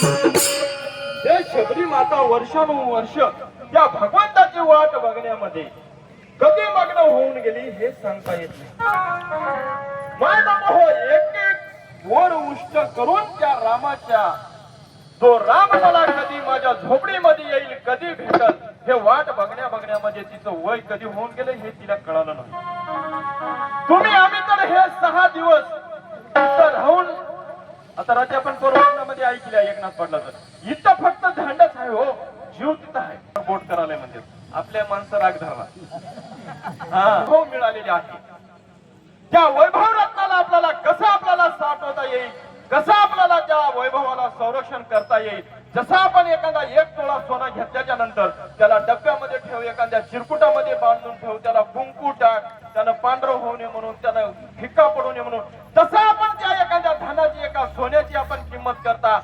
ते शबरी माता वर्षानुवर्ष त्या भगवंताची वाट बघण्यामध्ये कधी मग्न होऊन गेली हे सांगता येत नाही. हो एक एक वर उष्ट करून त्या रामाच्या तो राम मला कधी माझ्या झोपडीमध्ये येईल कधी भेटल हे वाट बघण्यामध्ये तिचं वय कधी होऊन गेलं हे तिला कळालं नाही. तुम्ही आम्ही तर हे 6 दिवस इथं राहून आता रात्री आपण पूर्वामध्ये ऐकल्या एकनाथ पाटलाचं इथं फक्त धंडच आहे हो, जीव तिथं आहे. बोट करायला म्हणजे आपल्या माणसं राग धरला हो मिळालेली आहे. त्या वैभव रत्नाला आपल्याला साठवता येईल, कसं आपल्याला त्या वैभवाला संरक्षण करता येईल. जसं आपण एखादा 1 तोळा सोना घेतल्याच्या नंतर त्याला डब्यामध्ये ठेव, एखाद्या चिरकुटामध्ये बांधून ठेव, त्याला कुंकू टाक, त्यानं पांढरं होऊ नये म्हणून, त्यानं फिक्का पडू नये म्हणून, तसं आपण त्या एखाद्या धनाची एका सोन्याची आपण किंमत करता.